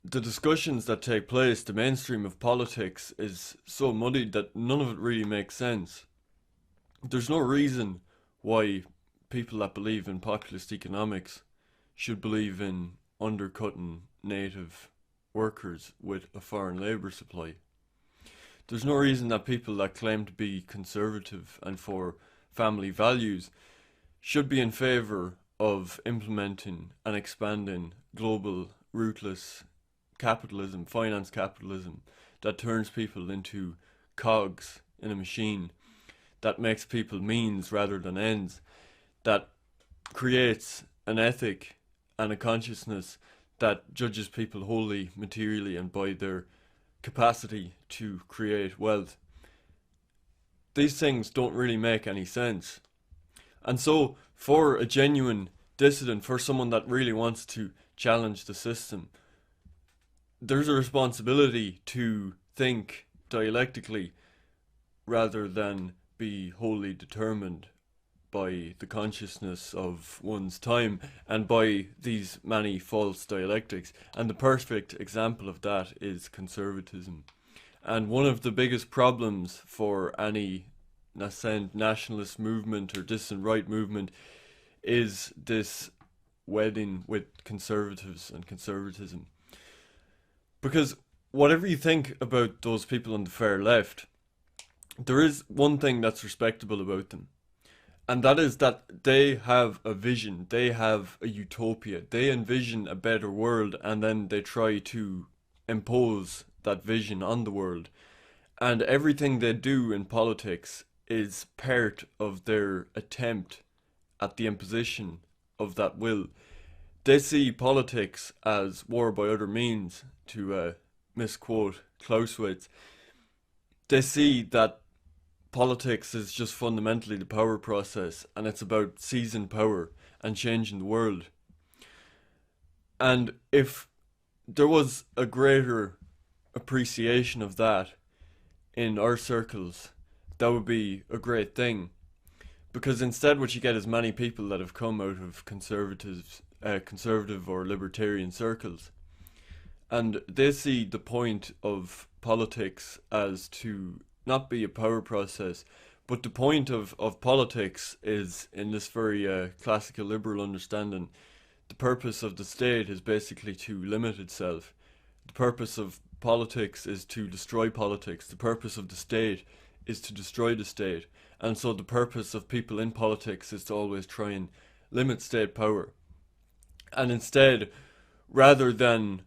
the discussions that take place, the mainstream of politics is so muddied that none of it really makes sense. There's no reason why people that believe in populist economics should believe in undercutting native workers with a foreign labour supply. There's no reason that people that claim to be conservative and for family values should be in favour of implementing and expanding global ruthless capitalism, finance capitalism, that turns people into cogs in a machine, that makes people means rather than ends, that creates an ethic and a consciousness that judges people wholly materially and by their capacity to create wealth. These things don't really make any sense. And so, for a genuine dissident, for someone that really wants to challenge the system, there's a responsibility to think dialectically rather than be wholly determined by the consciousness of one's time and by these many false dialectics. And the perfect example of that is conservatism. And one of the biggest problems for any nascent nationalist movement or distant right movement is this wedding with conservatives and conservatism. Because whatever you think about those people on the far left, there is one thing that's respectable about them. And that is that they have a vision, they have a utopia, they envision a better world and then they try to impose that vision on the world. And everything they do in politics is part of their attempt at the imposition of that will. They see politics as war by other means, to misquote Clausewitz. They see that politics is just fundamentally the power process and it's about seizing power and changing the world. And if there was a greater appreciation of that in our circles, that would be a great thing. Because instead what you get is many people that have come out of conservative or libertarian circles. And they see the point of politics as to not be a power process, but the point of politics is, in this very classical liberal understanding, the purpose of the state is basically to limit itself. The purpose of politics is to destroy politics. The purpose of the state is to destroy the state. And so the purpose of people in politics is to always try and limit state power. And instead, rather than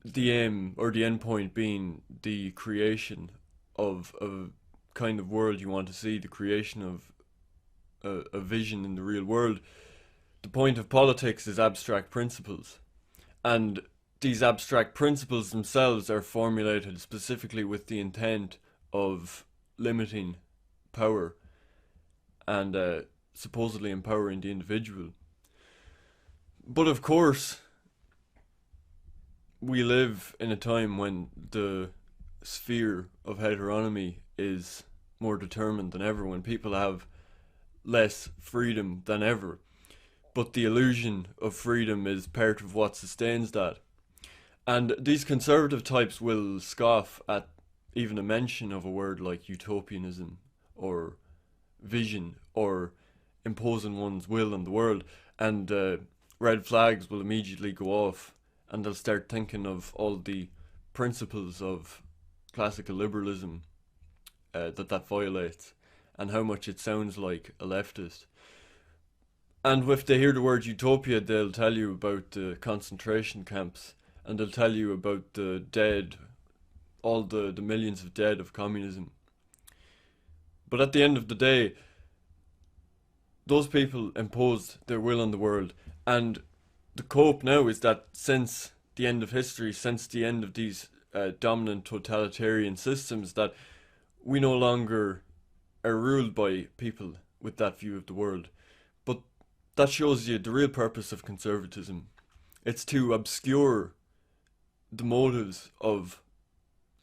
the aim or the end point being the creation of a kind of world you want to see, the creation of a vision in the real world, the point of politics is abstract principles. And these abstract principles themselves are formulated specifically with the intent of limiting power and supposedly empowering the individual. But of course, we live in a time when the sphere of heteronomy is more determined than ever, when people have less freedom than ever. But the illusion of freedom is part of what sustains that. And these conservative types will scoff at even a mention of a word like utopianism or vision or imposing one's will on the world, and red flags will immediately go off and they'll start thinking of all the principles of classical liberalism that violates and how much it sounds like a leftist. And if they hear the word utopia, they'll tell you about the concentration camps and they'll tell you about the dead, all the millions of dead of communism. But at the end of the day, those people imposed their will on the world, and the cope now is that since the end of history, since the end of these dominant totalitarian systems, that we no longer are ruled by people with that view of the world. But that shows you the real purpose of conservatism. It's to obscure the motives of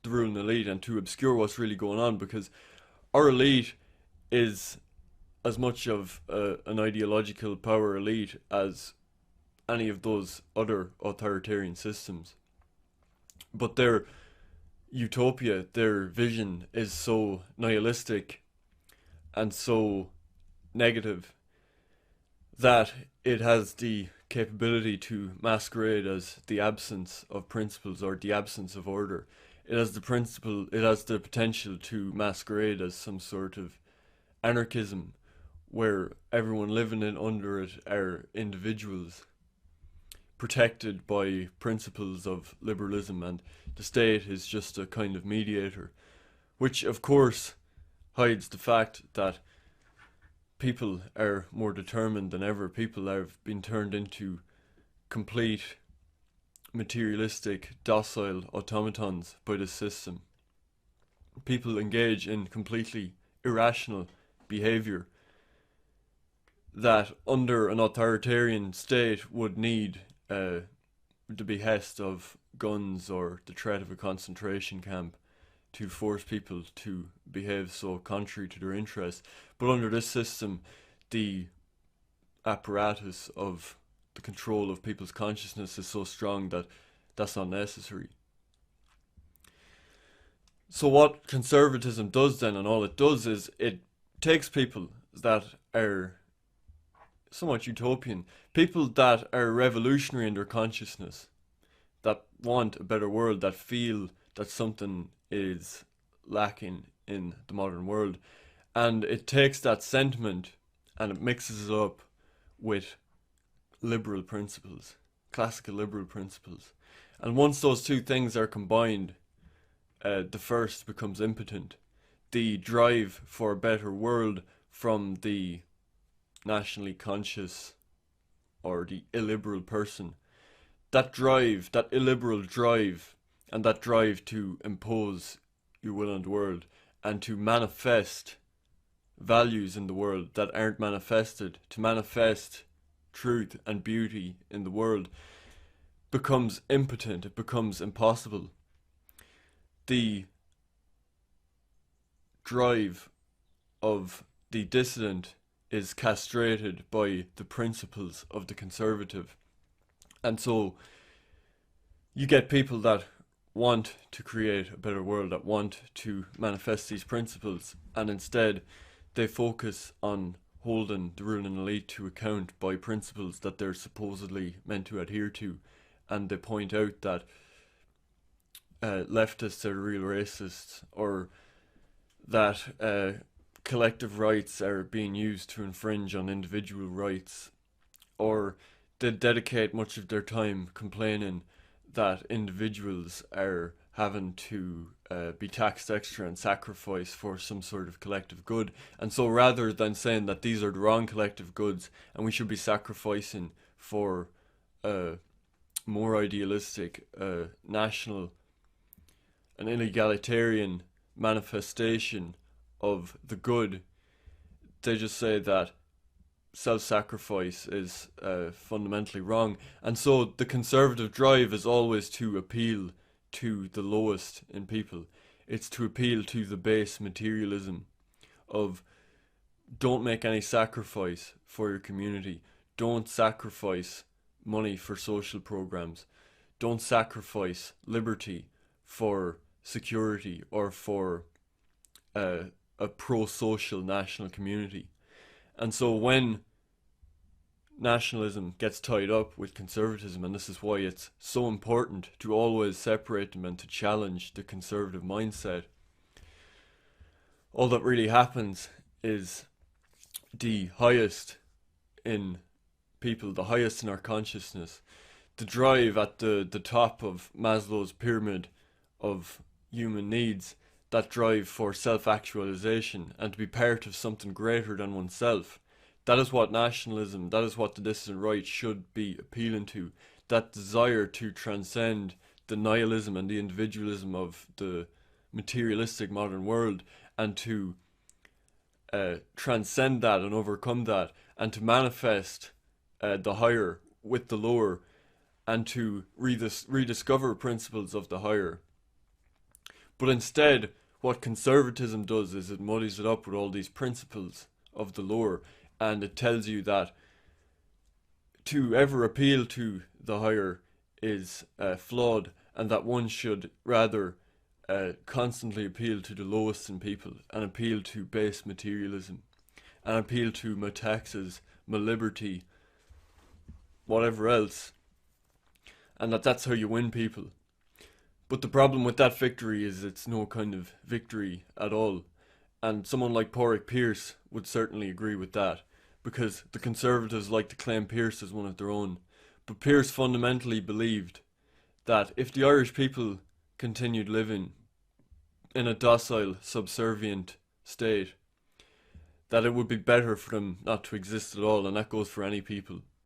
the ruling elite and to obscure what's really going on, because our elite is as much of an ideological power elite as any of those other authoritarian systems. But their utopia, their vision is so nihilistic and so negative that it has the capability to masquerade as the absence of principles or the absence of order. It has the potential to masquerade as some sort of anarchism where everyone living in under it are individuals protected by principles of liberalism, and the state is just a kind of mediator, which of course hides the fact that people are more determined than ever. People have been turned into complete materialistic, docile automatons by the system. People engage in completely irrational behavior that under an authoritarian state would need the behest of guns or the threat of a concentration camp to force people to behave so contrary to their interests. But under this system, the apparatus of the control of people's consciousness is so strong that that's not necessary. So what conservatism does then, and all it does, is it takes people that are somewhat utopian, people that are revolutionary in their consciousness, that want a better world, that feel that something is lacking in the modern world, and it takes that sentiment and it mixes it up with liberal principles, classical liberal principles. And once those two things are combined, the first becomes impotent. The drive for a better world from the nationally conscious or the illiberal person, that drive, that illiberal drive, and that drive to impose your will on the world and to manifest values in the world that aren't manifested, to manifest truth and beauty in the world, becomes impotent, it becomes impossible. The drive of the dissident is castrated by the principles of the conservative. And so you get people that want to create a better world, that want to manifest these principles, and instead they focus on holding the ruling elite to account by principles that they're supposedly meant to adhere to. And they point out that leftists are real racists, or that collective rights are being used to infringe on individual rights, or they dedicate much of their time complaining that individuals are having to be taxed extra and sacrifice for some sort of collective good. And so rather than saying that these are the wrong collective goods and we should be sacrificing for a more idealistic, national, an egalitarian manifestation of the good, they just say that self-sacrifice is fundamentally wrong. And so the conservative drive is always to appeal to the lowest in people. It's to appeal to the base materialism of don't make any sacrifice for your community. Don't sacrifice money for social programs. Don't sacrifice liberty for security or for a pro-social national community. And so when nationalism gets tied up with conservatism, and this is why it's so important to always separate them and to challenge the conservative mindset, all that really happens is the highest in people, the highest in our consciousness, the drive at the top of Maslow's pyramid of human needs, that drive for self-actualization and to be part of something greater than oneself. That is what nationalism, that is what the dissident right should be appealing to. That desire to transcend the nihilism and the individualism of the materialistic modern world, and to transcend that and overcome that, and to manifest the higher with the lower, and to rediscover principles of the higher. But instead, what conservatism does is it muddies it up with all these principles of the lower, and it tells you that to ever appeal to the higher is flawed, and that one should rather constantly appeal to the lowest in people, and appeal to base materialism, and appeal to my taxes, my liberty, whatever else, and that's how you win people. But the problem with that victory is it's no kind of victory at all. And someone like Porrick Pierce would certainly agree with that, because the Conservatives like to claim Pierce as one of their own. But Pierce fundamentally believed that if the Irish people continued living in a docile, subservient state, that it would be better for them not to exist at all, and that goes for any people.